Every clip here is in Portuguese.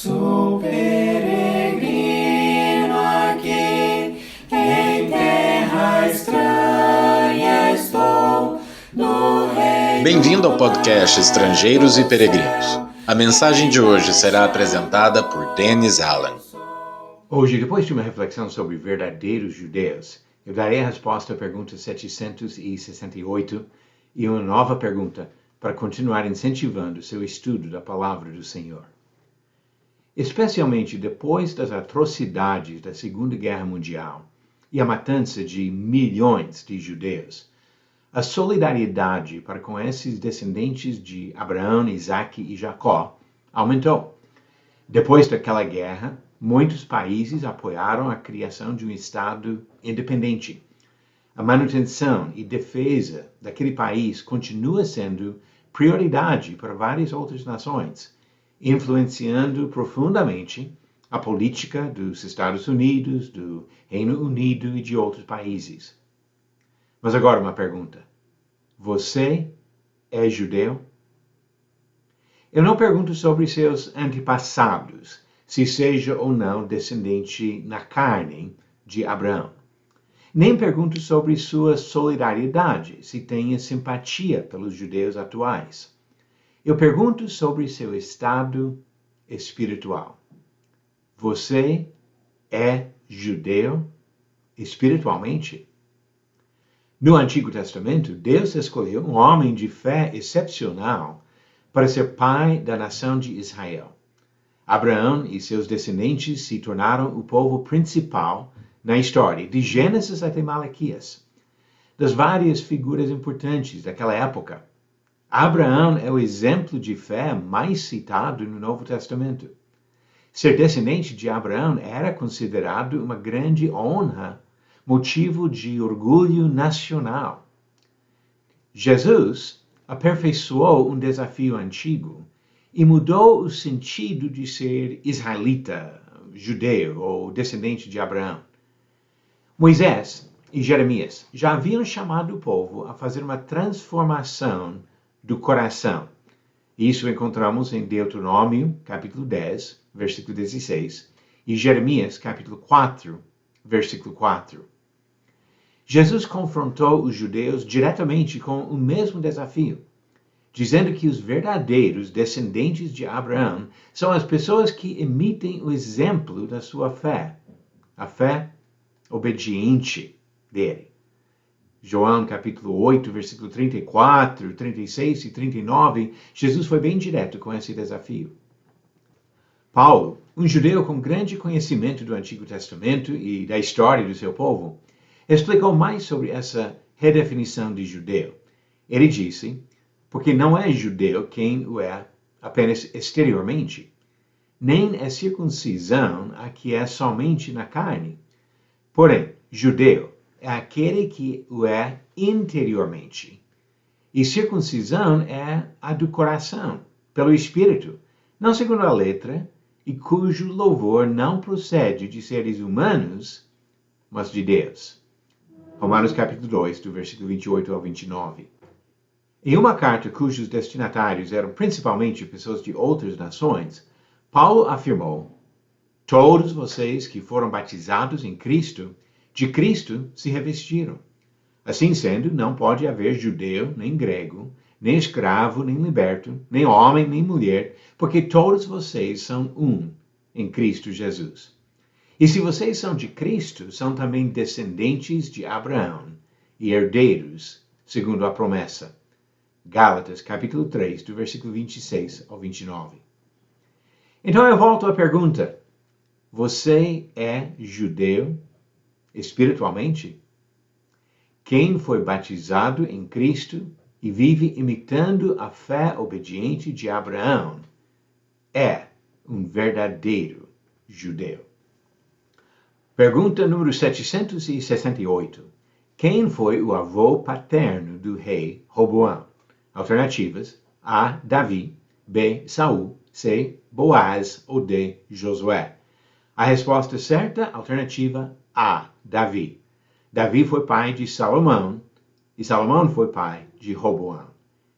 Sou peregrino aqui, em terra estranha estou, no reino. Bem-vindo ao podcast Estrangeiros e Peregrinos. A mensagem de hoje será apresentada por Dennis Allen. Hoje, depois de uma reflexão sobre verdadeiros judeus, eu darei a resposta à pergunta 768 e uma nova pergunta para continuar incentivando seu estudo da palavra do Senhor. Especialmente depois das atrocidades da Segunda Guerra Mundial e a matança de milhões de judeus, a solidariedade para com esses descendentes de Abraão, Isaque e Jacó aumentou. Depois daquela guerra, muitos países apoiaram a criação de um Estado independente. A manutenção e defesa daquele país continua sendo prioridade para várias outras nações, influenciando profundamente a política dos Estados Unidos, do Reino Unido e de outros países. Mas agora uma pergunta. Você é judeu? Eu não pergunto sobre seus antepassados, se seja ou não descendente na carne de Abraão. Nem pergunto sobre sua solidariedade, se tenha simpatia pelos judeus atuais. Eu pergunto sobre seu estado espiritual. Você é judeu espiritualmente? No Antigo Testamento, Deus escolheu um homem de fé excepcional para ser pai da nação de Israel. Abraão e seus descendentes se tornaram o povo principal na história, de Gênesis até Malaquias. Das várias figuras importantes daquela época, Abraão é o exemplo de fé mais citado no Novo Testamento. Ser descendente de Abraão era considerado uma grande honra, motivo de orgulho nacional. Jesus aperfeiçoou um desafio antigo e mudou o sentido de ser israelita, judeu ou descendente de Abraão. Moisés e Jeremias já haviam chamado o povo a fazer uma transformação do coração. Isso encontramos em Deuteronômio, capítulo 10, versículo 16, e Jeremias, capítulo 4, versículo 4. Jesus confrontou os judeus diretamente com o mesmo desafio, dizendo que os verdadeiros descendentes de Abraão são as pessoas que imitem o exemplo da sua fé, a fé obediente dele. João capítulo 8, versículo 34, 36 e 39, Jesus foi bem direto com esse desafio. Paulo, um judeu com grande conhecimento do Antigo Testamento e da história do seu povo, explicou mais sobre essa redefinição de judeu. Ele disse, porque não é judeu quem o é apenas exteriormente, nem é circuncisão a que é somente na carne. Porém, judeu é aquele que o é interiormente. E circuncisão é a do coração, pelo Espírito, não segundo a letra, e cujo louvor não procede de seres humanos, mas de Deus. Romanos capítulo 2, do versículo 28 ao 29. Em uma carta cujos destinatários eram principalmente pessoas de outras nações, Paulo afirmou: todos vocês que foram batizados em Cristo, de Cristo se revestiram. Assim sendo, não pode haver judeu, nem grego, nem escravo, nem liberto, nem homem, nem mulher, porque todos vocês são um em Cristo Jesus. E se vocês são de Cristo, são também descendentes de Abraão e herdeiros, segundo a promessa. Gálatas, capítulo 3, do versículo 26 ao 29. Então eu volto à pergunta: você é judeu espiritualmente? Quem foi batizado em Cristo e vive imitando a fé obediente de Abraão é um verdadeiro judeu. Pergunta número 768. Quem foi o avô paterno do rei Roboão? Alternativas: A. Davi, B. Saul, C. Boaz ou D. Josué. A resposta certa, alternativa A. Davi. Davi foi pai de Salomão e Salomão foi pai de Roboão.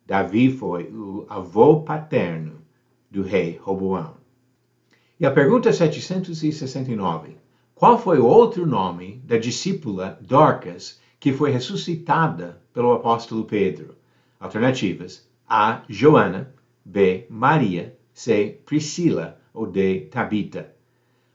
Davi foi o avô paterno do rei Roboão. E a pergunta 769. Qual foi o outro nome da discípula Dorcas que foi ressuscitada pelo apóstolo Pedro? Alternativas: A. Joana, B. Maria, C. Priscila ou D. Tabita.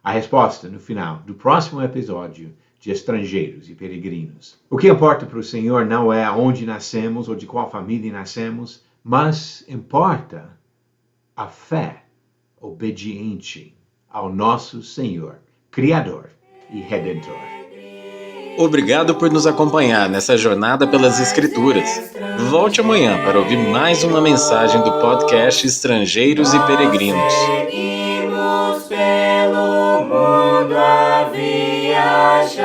A resposta no final do próximo episódio de Estrangeiros e Peregrinos. O que importa para o Senhor não é onde nascemos ou de qual família nascemos, mas importa a fé obediente ao nosso Senhor, Criador e Redentor. Obrigado por nos acompanhar nessa jornada pelas Escrituras. Volte amanhã para ouvir mais uma mensagem do podcast Estrangeiros e Peregrinos. Seguimos pelo mundo a viajar.